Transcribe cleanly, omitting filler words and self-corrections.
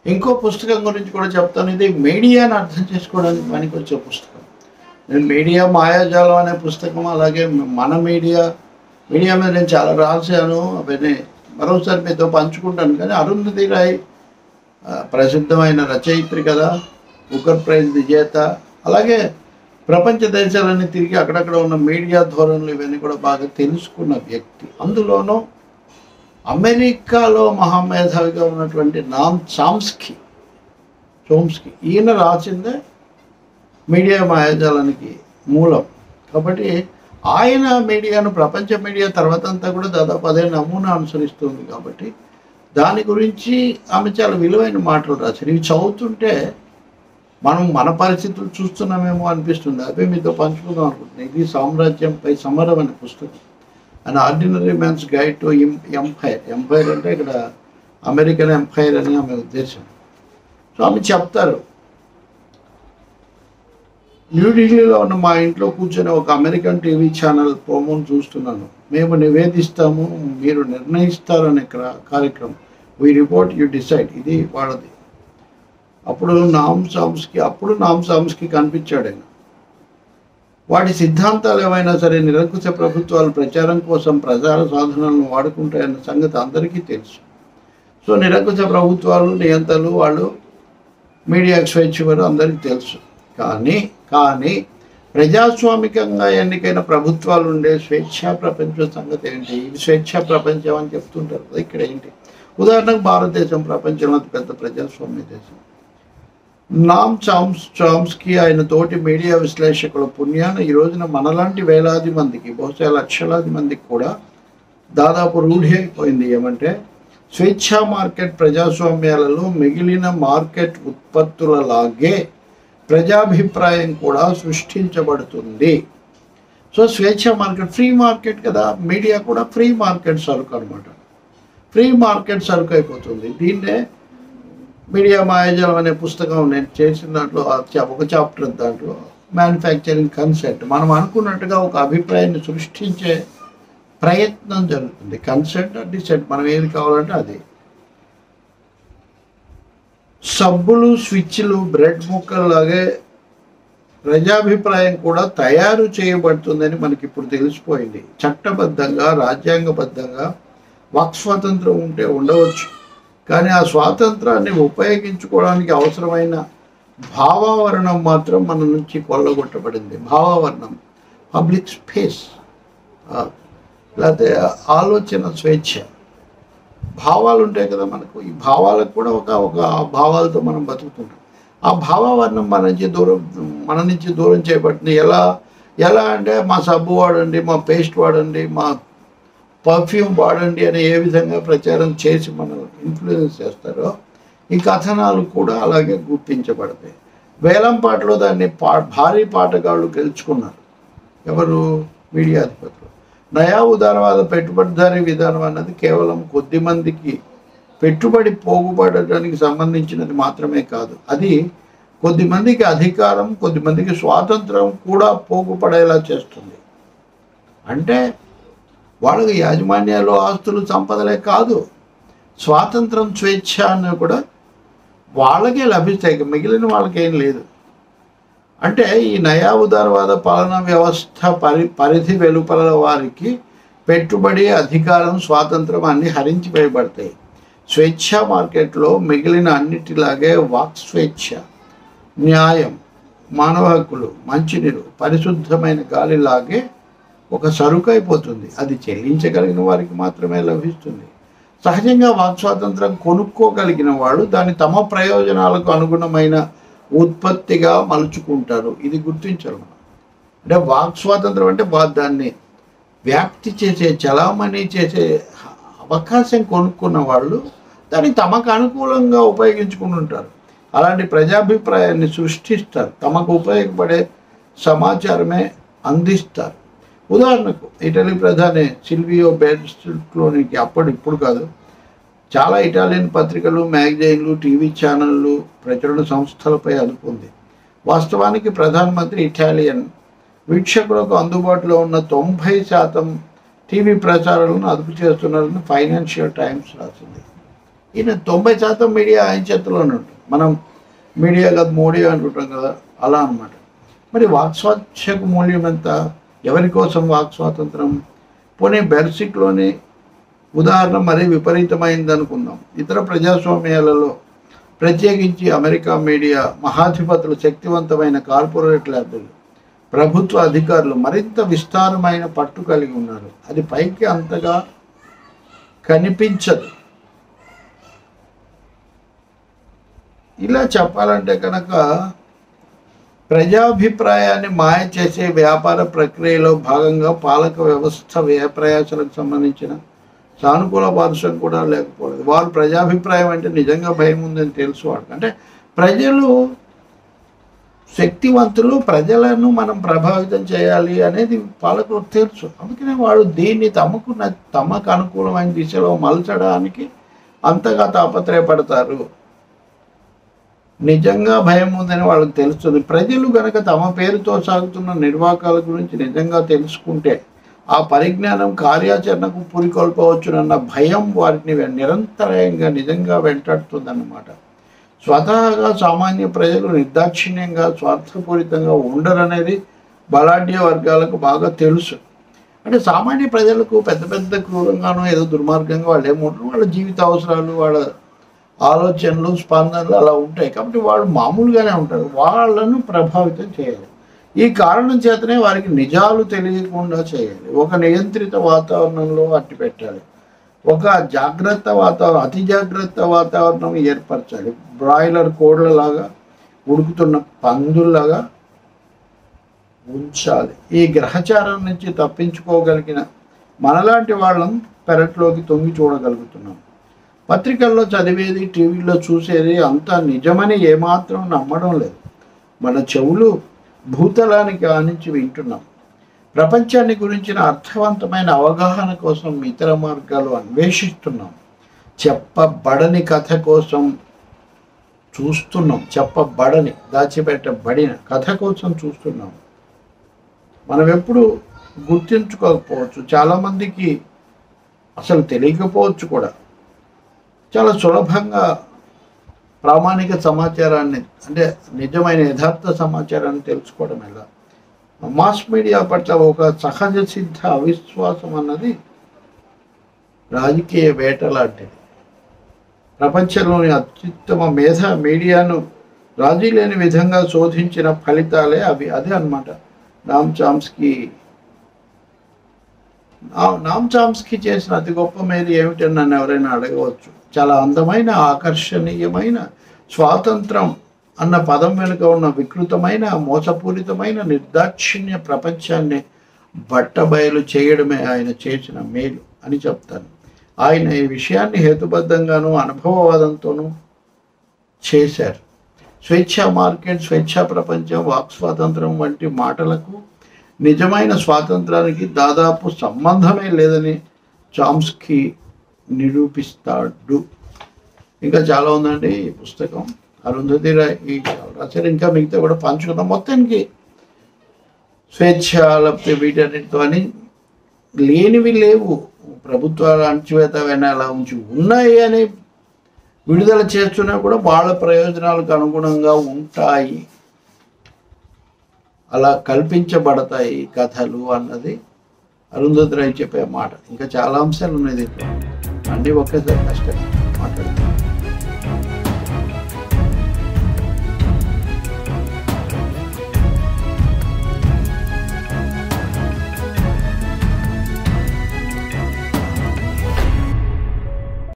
ఇంకో పుస్తకం గురించి కూడా చెప్తాను. ఇది మీడియాను అర్థం చేసుకోవడానికి పనికొచ్చే పుస్తకం. నేను మీడియా మాయాజాలం అనే పుస్తకం, అలాగే మన మీడియా మీద నేను చాలా రాశాను. అవన్నీ మరోసారి మీతో పంచుకుంటాను. కానీ అరుంధతి రాయ్ ప్రసిద్ధమైన రచయిత్రి కదా, బుకర్ ప్రైజ్ విజేత. అలాగే ప్రపంచ దేశాలన్నీ తిరిగి అక్కడక్కడ ఉన్న మీడియా ధోరణులు ఇవన్నీ కూడా బాగా తెలుసుకున్న వ్యక్తి. అందులోనూ అమెరికాలో మహామేధావిగా ఉన్నటువంటి చోమ్స్కీ ఈయన రాసిందే మీడియా మాయాజాలానికి మూలం. కాబట్టి ఆయన మీడియాను, ప్రపంచ మీడియా తర్వాత అంతా కూడా దాదాపు అదే నమూనా అనుసరిస్తుంది. కాబట్టి దాని గురించి ఆమె చాలా విలువైన మాటలు రాశారు. ఇవి చదువుతుంటే మనం మన పరిస్థితులు చూస్తున్నామేమో అనిపిస్తుంది. అవే మీతో పంచుకుందాం అనుకుంటున్నాను. ఇది సామ్రాజ్యంపై సమరం అనే పుస్తకం. And ordinary man's guide to empire అంటే ఇక్కడ అమెరికన్ ఎంపైర్ అని ఆమె ఉద్దేశం. సో ఆమె చెప్తారు, న్యూఢిల్లీలో ఉన్న మా ఇంట్లో కూర్చొని ఒక అమెరికన్ టీవీ ఛానల్ ప్రోమోను చూస్తున్నాను. మేము నివేదిస్తాము, మీరు నిర్ణయిస్తారనే కార్యక్రమం. We report, you decide. ఇది వాళ్ళది. అప్పుడు నామ్ చామ్స్కీ కనిపించాడు. ఆయన వాటి సిద్ధాంతాలు ఏమైనా సరే నిరంకుశ ప్రభుత్వాలు ప్రచారం కోసం ప్రచార సాధనాలను వాడుకుంటాయన్న సంగతి అందరికీ తెలుసు. సో నిరంకుశ ప్రభుత్వాలు, నియంత్రణలు, వాళ్ళు మీడియాకు స్వేచ్ఛ ఇవ్వరు, అందరికీ తెలుసు. కానీ ప్రజాస్వామికంగా ఎన్నికైన ప్రభుత్వాలు ఉండే స్వేచ్ఛా ప్రపంచం సంగతి ఏంటి? ఇది స్వేచ్ఛా ప్రపంచం అని చెప్తుంటారు కదా. ఇక్కడ ఏంటి? ఉదాహరణకు భారతదేశం ప్రపంచంలో అతిపెద్ద ప్రజాస్వామ్య దేశం. నామ్ చామ్స్కీ ఆయన తోటి మీడియా విశ్లేషకుల పుణ్యాన ఈ రోజున మనలాంటి వేలాది మందికి, బహుశా లక్షలాది మందికి కూడా దాదాపు రూఢి అయిపోయింది ఏమంటే, స్వేచ్ఛా మార్కెట్ ప్రజాస్వామ్యాలలో మిగిలిన మార్కెట్ ఉత్పత్తులలాగే ప్రజాభిప్రాయం కూడా సృష్టించబడుతుంది. సో స్వేచ్ఛ మార్కెట్, ఫ్రీ మార్కెట్ కదా. మీడియా కూడా ఫ్రీ మార్కెట్ సరుకు అనమాట. ఫ్రీ మార్కెట్ సరుకు అయిపోతుంది. దీన్నే మీడియా మాయాజాలం అనే పుస్తకం నేను చేసిన దాంట్లో ఒక చాప్టర్, దాంట్లో మ్యానుఫ్యాక్చరింగ్ కన్సెంట్. మనం అనుకున్నట్టుగా ఒక అభిప్రాయాన్ని సృష్టించే ప్రయత్నం జరుగుతుంది. కన్సెంట్ డిసెంట్, మనం ఏది కావాలంటే అది. సబ్బులు, స్విచ్లు, బ్రెడ్ ముక్కల్లాగే ప్రజాభిప్రాయం కూడా తయారు చేయబడుతుందని మనకి ఇప్పుడు తెలిసిపోయింది. చట్టబద్ధంగా, రాజ్యాంగబద్ధంగా వాక్ స్వాతంత్రం ఉంటే ఉండవచ్చు, కానీ ఆ స్వాతంత్రాన్ని ఉపయోగించుకోవడానికి అవసరమైన భావావరణం మాత్రం మన నుంచి కొల్లగొట్టబడింది. భావావరణం, పబ్లిక్ స్పేస్, లేకపోతే ఆలోచన స్వేచ్ఛ, భావాలు ఉంటాయి కదా మనకు. ఈ భావాలకు కూడా ఒక భావాలతో మనం బతుకుతుంటాం. ఆ భావావరణం మన నుంచి దూరం చేయబడుతుంది. ఎలా అంటే మా సబ్బు వాడండి, మా పేస్ట్ వాడండి, మా పర్ఫ్యూమ్ వాడండి అని ఏ విధంగా ప్రచారం చేసి మనం ఇన్ఫ్లుయెన్స్ చేస్తారో, ఈ కథనాలు కూడా అలాగే గుర్తించబడతాయి. వేలంపాటలో దాన్ని భారీ పాటగాళ్ళు గెలుచుకున్నారు. ఎవరు? మీడియా అధిపతులు. నయా ఉదారవాద పెట్టుబడిదారీ విధానం అన్నది కేవలం కొద్ది మందికి పెట్టుబడి పోగుపడడానికి సంబంధించినది మాత్రమే కాదు, అది కొద్దిమందికి అధికారం, కొద్దిమందికి స్వాతంత్రం కూడా పోగుపడేలా చేస్తుంది. అంటే వాళ్ళకి యాజమాన్యాలు, ఆస్తులు, సంపదలే కాదు, స్వాతంత్రం, స్వేచ్ఛ అన్నవి కూడా వాళ్ళకే లభిస్తాయి, మిగిలిన వాళ్ళకేం లేదు. అంటే ఈ నయా ఉదారవాద పాలనా వ్యవస్థ పరిధి వెలుపల వారికి పెట్టుబడి, అధికారం, స్వాతంత్రం అన్నీ హరించివేయబడతాయి. స్వేచ్ఛా మార్కెట్లో మిగిలిన అన్నిటిలాగే వాక్ స్వేచ్ఛ, న్యాయం, మానవ హక్కులు, మంచినీరు, పరిశుద్ధమైన గాలిలాగే ఒక సరుకు అయిపోతుంది. అది చెల్లించగలిగిన వారికి మాత్రమే లభిస్తుంది. సహజంగా వాక్ స్వాతంత్రం కొనుక్కోగలిగిన వాళ్ళు దాన్ని తమ ప్రయోజనాలకు అనుగుణమైన ఉత్పత్తిగా మలుచుకుంటారు. ఇది గుర్తించాలి మనం. అంటే వాక్ స్వాతంత్రం అంటే దాన్ని వ్యాప్తి చేసే, చలామణి చేసే అవకాశం కొనుక్కున్న వాళ్ళు దాన్ని తమకు అనుకూలంగా ఉపయోగించుకుని ఉంటారు. అలాంటి ప్రజాభిప్రాయాన్ని సృష్టిస్తారు, తమకు ఉపయోగపడే సమాచారమే అందిస్తారు. ఉదాహరణకు ఇటలీ ప్రధాని సిల్వియో బెర్లుస్కోనీకి ఇప్పుడు కాదు, చాలా ఇటాలియన్ పత్రికలు, మ్యాగజైన్లు, టీవీ ఛానళ్ళు, ప్రచురణ సంస్థలపై అదుపు ఉంది. వాస్తవానికి ప్రధానమంత్రి ఇటాలియన్ వీక్షకులకు అందుబాటులో ఉన్న 90% టీవీ ప్రచారాలను అదుపు చేస్తున్నారని ఫైనాన్షియల్ టైమ్స్ రాసింది. ఈయన 90% మీడియా ఆయన చేతిలోనే ఉంటుంది. మనం మీడియా కాదు మోడీ అంటుంటాం కదా, అలా అన్నమాట. మరి వాక్స్వాచ్యకు మూల్యం ఎంత? ఎవరి కోసం వాక్ స్వాతంత్రం? పోనీ బెర్సిక్లోని ఉదాహరణ మరీ విపరీతమైంది అనుకుందాం. ఇతర ప్రజాస్వామ్యాలలో ప్రత్యేకించి అమెరికా మీడియా మహాధిపతులు, శక్తివంతమైన కార్పొరేట్ ల్యాబులు, ప్రభుత్వ అధికారులు మరింత విస్తారమైన పట్టు కలిగి ఉన్నారు. అది పైకి అంతగా కనిపించదు. ఇలా చెప్పాలంటే కనుక ప్రజాభిప్రాయాన్ని మాయ చేసే వ్యాపార ప్రక్రియలో భాగంగా పాలక వ్యవస్థ వ్యయ ప్రయాసాలకు సంబంధించిన సానుకూల పార్శ్వం కూడా లేకపోలేదు. వారు ప్రజాభిప్రాయం అంటే నిజంగా భయం ఉందని తెలుసు వాళ్ళకి. అంటే ప్రజలు శక్తివంతులు, ప్రజలను మనం ప్రభావితం చేయాలి అనేది పాలకులకు తెలుసు. అందుకనే వాడు దీన్ని తమకు అనుకూలమైన దిశలో మలచడానికి అంతగా తాపత్రయపడతారు. నిజంగా భయం ఉందని వాళ్ళకి తెలుస్తుంది. ప్రజలు కనుక తమ పేరుతో సాగుతున్న నిర్వాకాల గురించి నిజంగా తెలుసుకుంటే ఆ పరిజ్ఞానం కార్యాచరణకు పురికొల్పవచ్చునన్న భయం వారిని నిరంతరాయంగా నిజంగా వెంటాడుతుందన్నమాట. స్వతహాగా సామాన్య ప్రజలు నిర్దాక్షిణ్యంగా స్వార్థపూరితంగా ఉండరనేది బలాఢ్య వర్గాలకు బాగా తెలుసు. అంటే సామాన్య ప్రజలకు పెద్ద పెద్ద క్రూరంగానో ఏదో దుర్మార్గంగా వాళ్ళు ఏముంటారు, వాళ్ళ జీవిత అవసరాలు, వాళ్ళ ఆలోచనలు, స్పందనలు అలా ఉంటాయి. కాబట్టి వాళ్ళు మామూలుగానే ఉంటారు. వాళ్ళను ప్రభావితం చేయాలి. ఈ కారణం చేతనే వారికి నిజాలు తెలియకుండా చేయాలి. ఒక నియంత్రిత వాతావరణంలో అట్టి పెట్టాలి. ఒక జాగ్రత్త వాతావరణం, అతి జాగ్రత్త వాతావరణం ఏర్పరచాలి. బ్రాయిలర్ కోడ్లలాగా, ఉడుకుతున్న పందుల్లాగా ఉంచాలి. ఈ గ్రహచారం నుంచి తప్పించుకోగలిగిన మనలాంటి వాళ్ళం పెరట్లోకి తొంగి చూడగలుగుతున్నాం. పత్రికల్లో చదివేది, టీవీలో చూసేది అంతా నిజమని ఏమాత్రం నమ్మడం లేదు. మన చెవులు భూతలానికి ఆనించి వింటున్నాం. ప్రపంచాన్ని గురించిన అర్థవంతమైన అవగాహన కోసం ఇతర మార్గాలు అన్వేషిస్తున్నాం. చెప్పబడని కథ కోసం చూస్తున్నాం. చెప్పబడని, దాచిపెట్టబడిన కథ కోసం చూస్తున్నాం. మనం ఎప్పుడు గుర్తించుకోకపోవచ్చు. చాలామందికి అసలు తెలియకపోవచ్చు కూడా. చాలా సులభంగా ప్రామాణిక సమాచారాన్ని, అంటే నిజమైన యథార్థ సమాచారాన్ని తెలుసుకోవడం ఎలా? మాస్ మీడియా పట్ల ఒక సహజ సిద్ధ అవిశ్వాసం అన్నది రాజకీయ వేట లాంటిది. ప్రపంచంలోని అత్యుత్తమ మీడియాను రాజీ లేని విధంగా శోధించిన ఫలితాలే అదే అన్నమాట. నామ్ చామ్స్కీ చేసిన అతి గొప్ప మేలు ఏమిటని నన్ను ఎవరైనా అడగవచ్చు. చాలా అందమైన, ఆకర్షణీయమైన స్వాతంత్రం అన్న పదం వెనుక ఉన్న వికృతమైన, మోసపూరితమైన, నిర్దాక్షిణ్య ప్రపంచాన్ని బట్టబయలు చేయడమే ఆయన చేసిన మేలు అని చెప్తాను. ఆయన ఈ విషయాన్ని హేతుబద్ధంగానూ అనుభవవాదంతోనూ చేశారు. స్వేచ్ఛా మార్కెట్, స్వేచ్ఛా ప్రపంచం, వాక్ స్వాతంత్రం వంటి మాటలకు నిజమైన స్వాతంత్రానికి దాదాపు సంబంధమే లేదని చామ్స్కీ నిరూపిస్తాడు. ఇంకా చాలా ఉందండి ఈ పుస్తకం. అరుంధతి రాయ్ రాశారు. ఇంకా మిగతా కూడా పంచుకుందాం. మొత్తానికి స్వేచ్ఛ లేకపోతే వీటన్నిటితో అని లేనివి లేవు. ప్రభుత్వాల అణచివేత వెనకాల ఉంచి ఉన్నాయి అని విడుదల చేస్తున్నా కూడా వాళ్ళ ప్రయోజనాలకు అనుగుణంగా ఉంటాయి, అలా కల్పించబడతాయి కథలు అన్నది అరుంధతి రాయ్ చెప్పే మాట. ఇంకా చాలా అంశాలు ఉన్నాయి దీంట్లో, అన్నీ ఒకేసారి కష్టం మాట్లాడుతున్నాం.